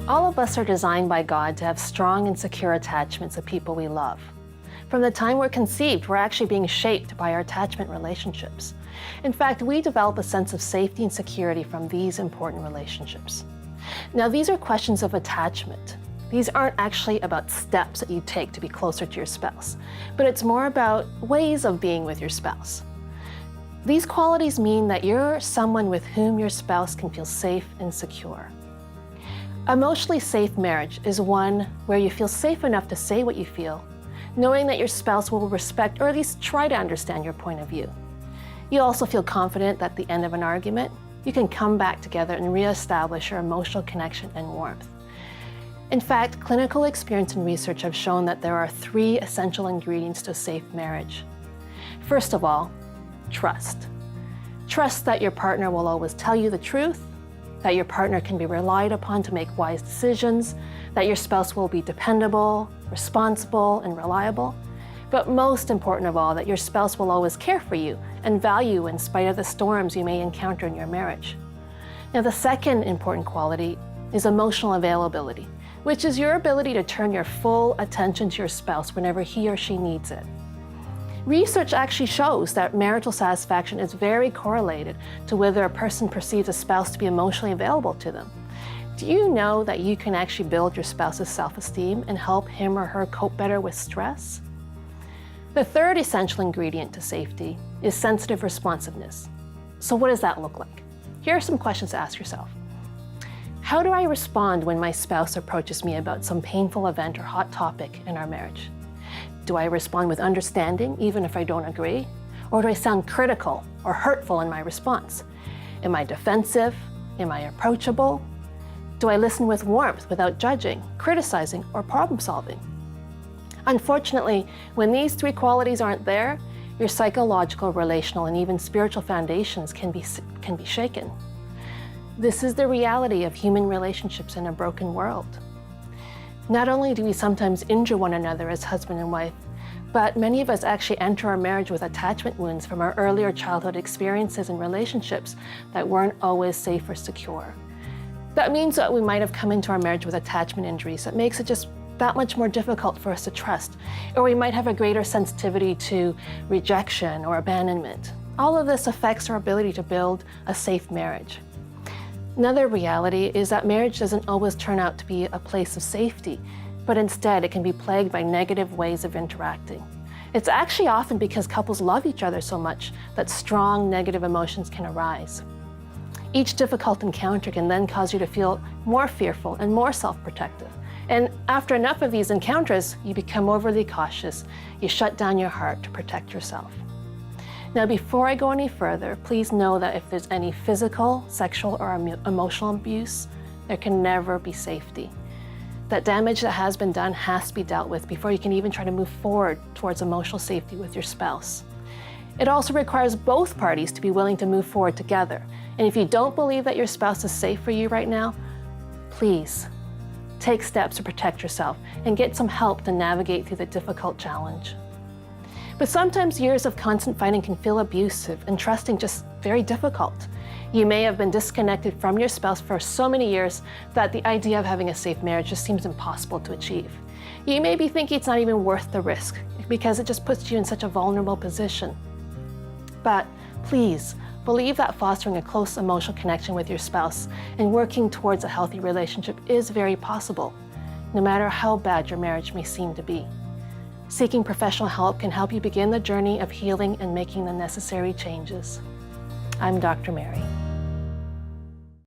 All of us are designed by God to have strong and secure attachments to people we love. From the time we're conceived, we're actually being shaped by our attachment relationships. In fact, we develop a sense of safety and security from these important relationships. Now, these are questions of attachment. These aren't actually about steps that you take to be closer to your spouse, but it's more about ways of being with your spouse. These qualities mean that you're someone with whom your spouse can feel safe and secure. Emotionally safe marriage is one where you feel safe enough to say what you feel, knowing that your spouse will respect or at least try to understand your point of view. You also feel confident that at the end of an argument, you can come back together and reestablish your emotional connection and warmth. In fact, clinical experience and research have shown that there are 3 essential ingredients to a safe marriage. First of all, trust. Trust that your partner will always tell you the truth, that your partner can be relied upon to make wise decisions, that your spouse will be dependable, responsible, and reliable. But most important of all, that your spouse will always care for you and value you in spite of the storms you may encounter in your marriage. Now, the second important quality is emotional availability, which is your ability to turn your full attention to your spouse whenever he or she needs it. Research actually shows that marital satisfaction is very correlated to whether a person perceives a spouse to be emotionally available to them. Do you know that you can actually build your spouse's self-esteem and help him or her cope better with stress? The third essential ingredient to safety is sensitive responsiveness. So what does that look like? Here are some questions to ask yourself. How do I respond when my spouse approaches me about some painful event or hot topic in our marriage? Do I respond with understanding, even if I don't agree? Or do I sound critical or hurtful in my response? Am I defensive? Am I approachable? Do I listen with warmth without judging, criticizing, or problem solving? Unfortunately, when these 3 qualities aren't there, your psychological, relational, and even spiritual foundations can be shaken. This is the reality of human relationships in a broken world. Not only do we sometimes injure one another as husband and wife, but many of us actually enter our marriage with attachment wounds from our earlier childhood experiences and relationships that weren't always safe or secure. That means that we might have come into our marriage with attachment injuries that makes it just that much more difficult for us to trust, or we might have a greater sensitivity to rejection or abandonment. All of this affects our ability to build a safe marriage. Another reality is that marriage doesn't always turn out to be a place of safety, but instead it can be plagued by negative ways of interacting. It's actually often because couples love each other so much that strong negative emotions can arise. Each difficult encounter can then cause you to feel more fearful and more self-protective. And after enough of these encounters, you become overly cautious. You shut down your heart to protect yourself. Now, before I go any further, please know that if there's any physical, sexual, or emotional abuse, there can never be safety. That damage that has been done has to be dealt with before you can even try to move forward towards emotional safety with your spouse. It also requires both parties to be willing to move forward together. And if you don't believe that your spouse is safe for you right now, please take steps to protect yourself and get some help to navigate through the difficult challenge. But sometimes years of constant fighting can feel abusive and trusting just very difficult. You may have been disconnected from your spouse for so many years that the idea of having a safe marriage just seems impossible to achieve. You may be thinking it's not even worth the risk because it just puts you in such a vulnerable position. But please, believe that fostering a close emotional connection with your spouse and working towards a healthy relationship is very possible, no matter how bad your marriage may seem to be. Seeking professional help can help you begin the journey of healing and making the necessary changes. I'm Dr. Mary.